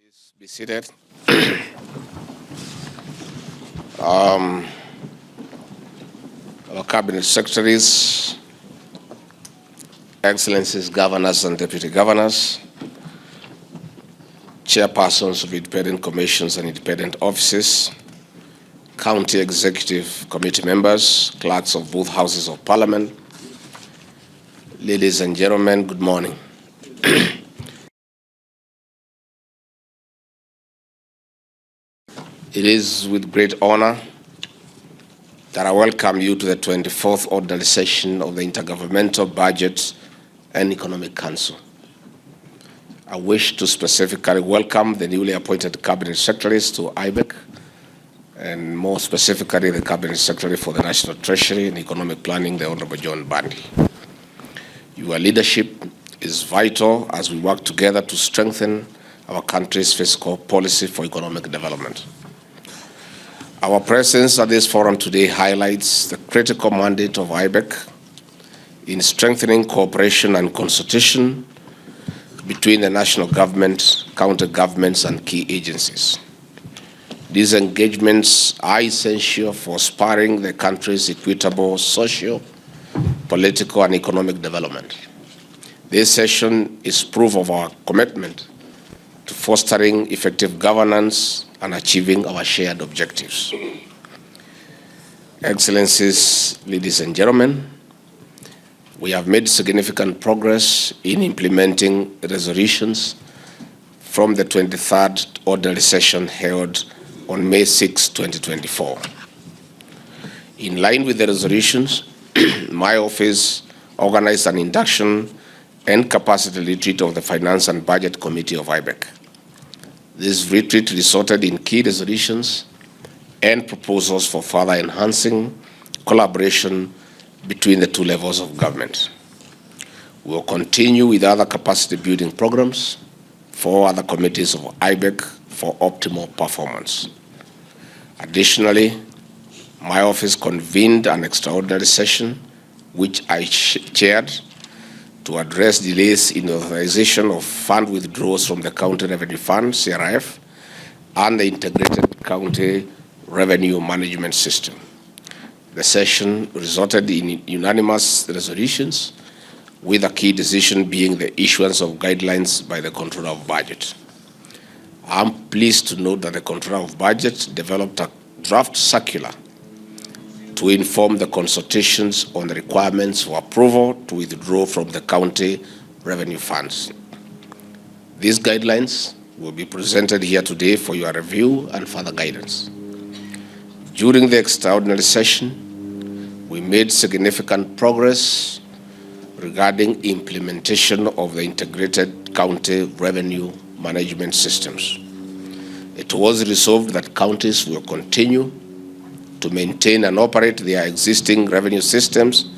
Please be seated. Our cabinet secretaries, excellencies, governors and deputy governors, chairpersons of independent commissions and independent offices, county executive committee members, clerks of both houses of parliament, ladies and gentlemen, good morning. It is with great honor that I welcome you to the 24th ordinary session of the Intergovernmental Budget and Economic Council. I wish to specifically welcome the newly appointed Cabinet Secretaries to IBEC, and more specifically the Cabinet Secretary for the National Treasury and Economic Planning, the Honorable John Bandi. Your leadership is vital as we work together to strengthen our country's fiscal policy for economic development. Our presence at this forum today highlights the critical mandate of IBEC in strengthening cooperation and consultation between the national government, county governments, and key agencies. These engagements are essential for spurring the country's equitable social, political, and economic development. This session is proof of our commitment to fostering effective governance and achieving our shared objectives. Excellencies, ladies and gentlemen, we have made significant progress in implementing resolutions from the 23rd ordinary session held on May 6, 2024. In line with the resolutions, my office organized an induction and capacity retreat of the Finance and Budget Committee of IBEC. This retreat resulted in key resolutions and proposals for further enhancing collaboration between the two levels of government. We will continue with other capacity building programs for other committees of IBEC for optimal performance. Additionally, my office convened an extraordinary session, which I chaired, to address delays in the authorization of fund withdrawals from the County Revenue Fund, CRF, and the Integrated County Revenue Management System. The session resulted in unanimous resolutions, with a key decision being the issuance of guidelines by the Controller of Budget. I'm pleased to note that the Controller of Budget developed a draft circular to inform the consultations on the requirements for approval to withdraw from the county revenue funds. These guidelines will be presented here today for your review and further guidance. During the extraordinary session, we made significant progress regarding implementation of the integrated county revenue management systems. It was resolved that counties will continue to maintain and operate their existing revenue systems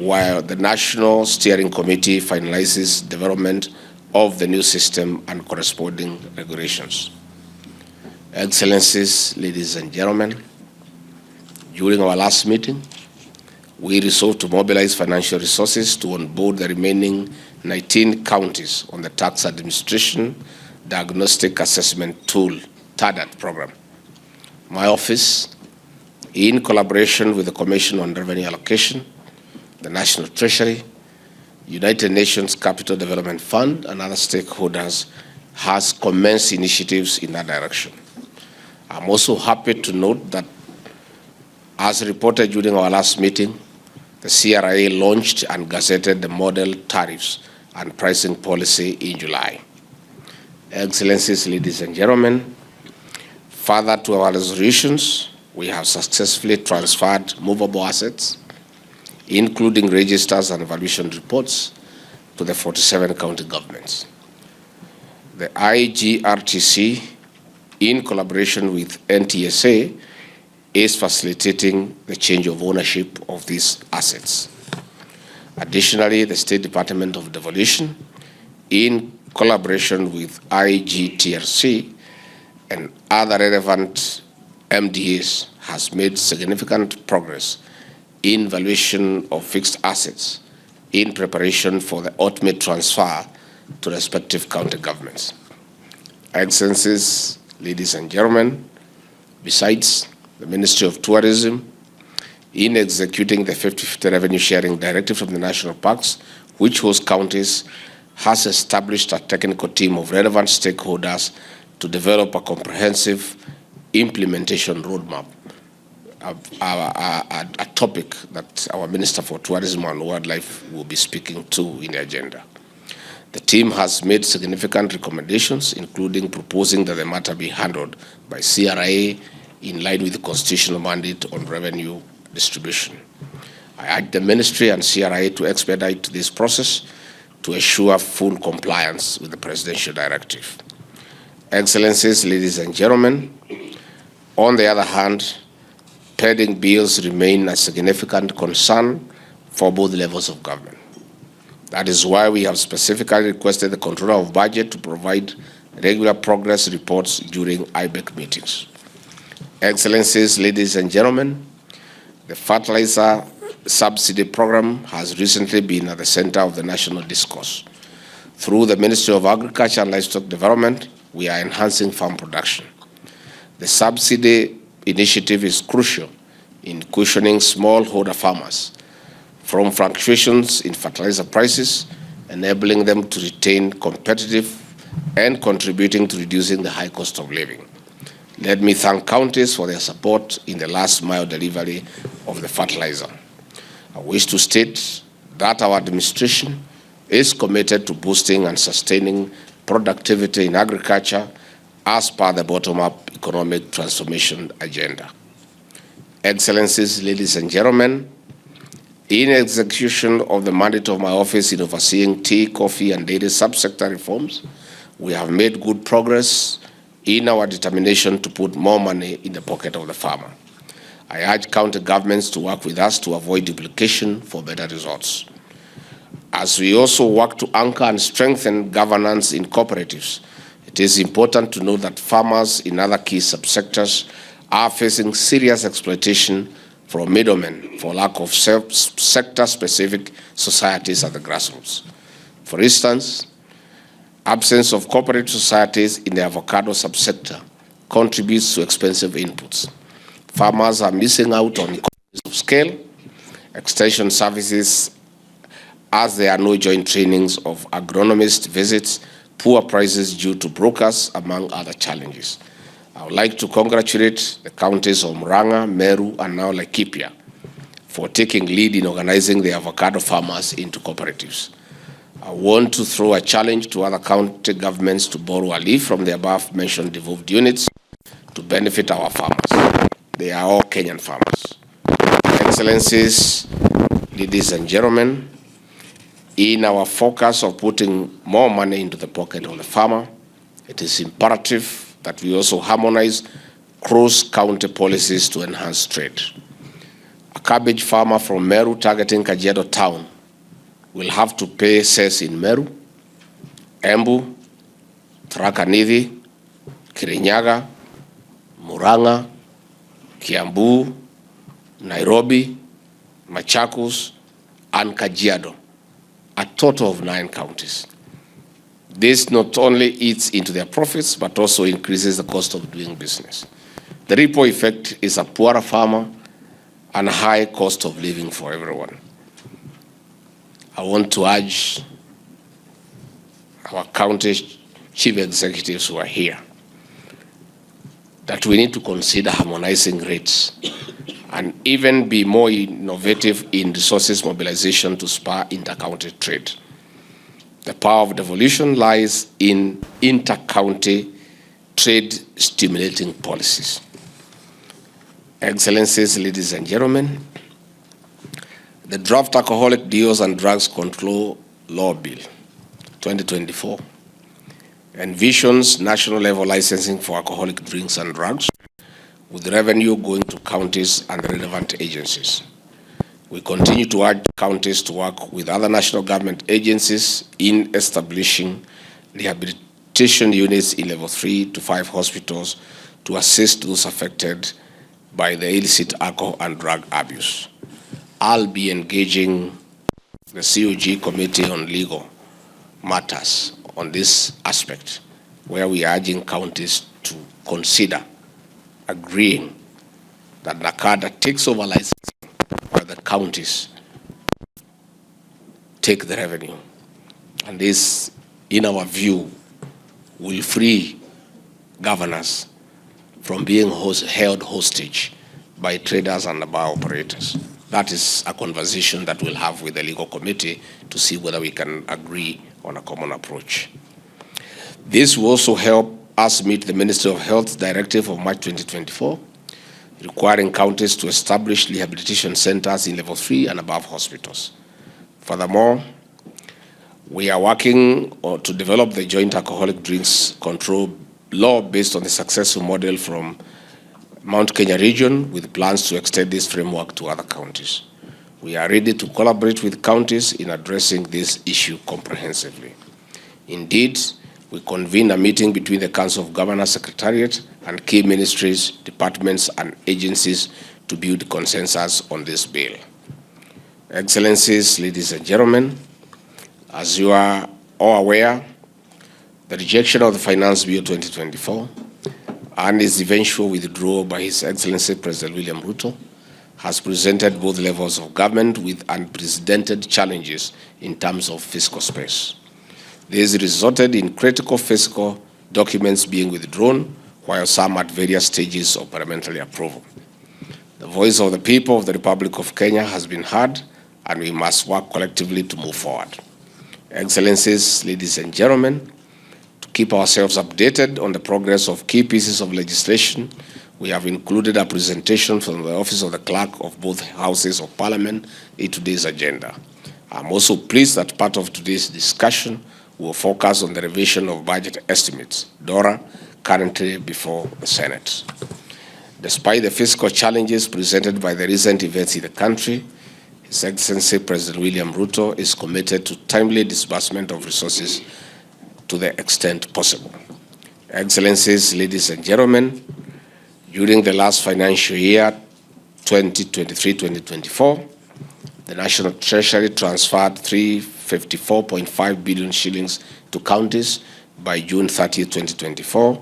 while the National Steering Committee finalizes development of the new system and corresponding regulations. Excellencies, ladies and gentlemen, during our last meeting, we resolved to mobilize financial resources to onboard the remaining 19 counties on the Tax Administration Diagnostic Assessment Tool, TADAT program. My office, in collaboration with the Commission on Revenue Allocation, the National Treasury, United Nations Capital Development Fund, and other stakeholders, has commenced initiatives in that direction. I'm also happy to note that, as reported during our last meeting, the CRA launched and gazetted the model tariffs and pricing policy in July. Excellencies, ladies and gentlemen, further to our resolutions, we have successfully transferred movable assets, including registers and valuation reports, to the 47 county governments. The IGRTC, in collaboration with NTSA, is facilitating the change of ownership of these assets. Additionally, the State Department of Devolution, in collaboration with IGTRC and other relevant MDAs, has made significant progress in valuation of fixed assets in preparation for the ultimate transfer to respective county governments. Excellencies, ladies and gentlemen, besides the Ministry of Tourism, in executing the 50/50 revenue sharing directive from the national parks, which host counties, has established a technical team of relevant stakeholders to develop a comprehensive implementation roadmap, a topic that our Minister for Tourism and Wildlife will be speaking to in the agenda. The team has made significant recommendations, including proposing that the matter be handled by CRA in line with the constitutional mandate on revenue distribution. I urge the Ministry and CRA to expedite this process to assure full compliance with the presidential directive. Excellencies, ladies and gentlemen, on the other hand, pending bills remain a significant concern for both levels of government. That is why we have specifically requested the Controller of Budget to provide regular progress reports during IBEC meetings. Excellencies, ladies and gentlemen, the fertilizer subsidy program has recently been at the center of the national discourse. Through the Ministry of Agriculture and Livestock Development, we are enhancing farm production. The subsidy initiative is crucial in cushioning smallholder farmers from fluctuations in fertilizer prices, enabling them to retain competitive and contributing to reducing the high cost of living. Let me thank counties for their support in the last mile delivery of the fertilizer. I wish to state that our administration is committed to boosting and sustaining productivity in agriculture as per the bottom-up economic transformation agenda. Excellencies, ladies and gentlemen, in execution of the mandate of my office in overseeing tea, coffee, and dairy subsector reforms, we have made good progress in our determination to put more money in the pocket of the farmer. I urge county governments to work with us to avoid duplication for better results. As we also work to anchor and strengthen governance in cooperatives, it is important to note that farmers in other key subsectors are facing serious exploitation from middlemen for lack of sector-specific societies at the grassroots. For instance, absence of cooperative societies in the avocado subsector contributes to expensive inputs. Farmers are missing out on economies of scale, extension services, as there are no joint trainings of agronomist visits, poor prices due to brokers, among other challenges. I would like to congratulate the counties of Murang'a, Meru, and now Laikipia for taking lead in organizing the avocado farmers into cooperatives. I want to throw a challenge to other county governments to borrow a leaf from the above-mentioned devolved units to benefit our farmers. They are all Kenyan farmers. Excellencies, ladies and gentlemen, in our focus of putting more money into the pocket of the farmer, it is imperative that we also harmonize cross-county policies to enhance trade. A cabbage farmer from Meru targeting Kajiado town will have to pay cess in Meru, Embu, Tharaka Nithi, Kirinyaga, Murang'a, Kiambu, Nairobi, Machakos, and Kajiado, a total of 9 counties. This not only eats into their profits, but also increases the cost of doing business. The ripple effect is a poorer farmer and a high cost of living for everyone. I want to urge our county chief executives who are here that we need to consider harmonizing rates and even be more innovative in resources mobilization to spur inter-county trade. The power of devolution lies in inter-county trade stimulating policies. Excellencies, ladies and gentlemen, the draft Alcoholic Deals and Drugs Control Law Bill 2024 envisions national level licensing for alcoholic drinks and drugs, with revenue going to counties and relevant agencies. We continue to urge counties to work with other national government agencies in establishing rehabilitation units in level 3 to 5 hospitals to assist those affected by the illicit alcohol and drug abuse. I'll be engaging the COG Committee on Legal Matters on this aspect where we are urging counties to consider agreeing that NACADA takes over licensing while the counties take the revenue. And this, in our view, will free governors from being held hostage by traders and bar operators. That is a conversation that we'll have with the legal committee to see whether we can agree on a common approach. This will also help us meet the Ministry of Health Directive of March 2024, requiring counties to establish rehabilitation centers in level 3 and above hospitals. Furthermore, we are working to develop the joint alcoholic drinks control law based on the successful model from Mount Kenya region, with plans to extend this framework to other counties. We are ready to collaborate with counties in addressing this issue comprehensively. Indeed, we convened a meeting between the Council of Governors Secretariat and key ministries, departments, and agencies to build consensus on this bill. Excellencies, ladies and gentlemen, as you are all aware, the rejection of the Finance Bill 2024 and its eventual withdrawal by His Excellency President William Ruto has presented both levels of government with unprecedented challenges in terms of fiscal space. This resulted in critical fiscal documents being withdrawn, while some at various stages of parliamentary approval. The voice of the people of the Republic of Kenya has been heard, and we must work collectively to move forward. Excellencies, ladies and gentlemen, to keep ourselves updated on the progress of key pieces of legislation, we have included a presentation from the Office of the Clerk of both Houses of Parliament in today's agenda. I'm also pleased that part of today's discussion will focus on the revision of budget estimates, DORA, currently before the Senate. Despite the fiscal challenges presented by the recent events in the country, His Excellency President William Ruto is committed to timely disbursement of resources to the extent possible. Excellencies, ladies and gentlemen, during the last financial year, 2023-2024, the National Treasury transferred 354.5 billion shillings to counties by June 30, 2024,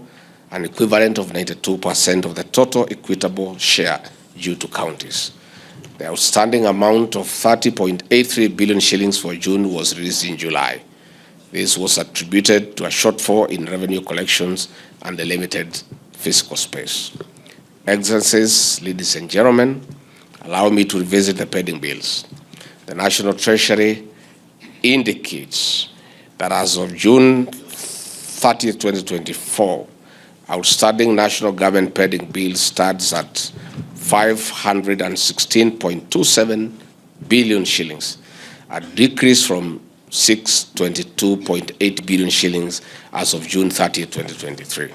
an equivalent of 92% of the total equitable share due to counties. The outstanding amount of 30.83 billion shillings for June was released in July. This was attributed to a shortfall in revenue collections and the limited fiscal space. Excellencies, ladies and gentlemen, allow me to revisit the pending bills. The National Treasury indicates that as of June 30, 2024, outstanding national government pending bills stands at 516.27 billion shillings, a decrease from 622.8 billion shillings as of June 30, 2023.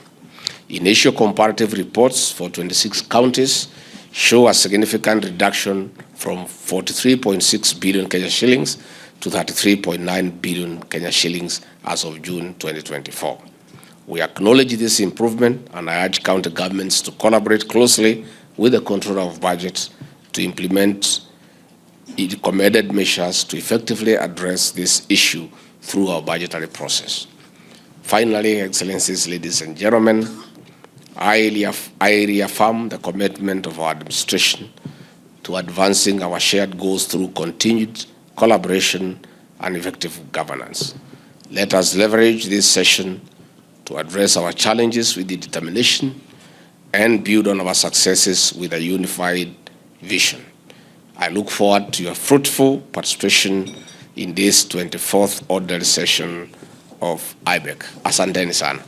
Initial comparative reports for 26 counties show a significant reduction from 43.6 billion Kenya shillings to 33.9 billion Kenya shillings as of June 2024. We acknowledge this improvement, and I urge county governments to collaborate closely with the Controller of Budgets to implement recommended measures to effectively address this issue through our budgetary process. Finally, Excellencies, ladies and gentlemen, I reaffirm the commitment of our administration to advancing our shared goals through continued collaboration and effective governance. Let us leverage this session to address our challenges with determination and build on our successes with a unified vision. I look forward to your fruitful participation in this 24th orderly session of IBEC. Asanteni sana.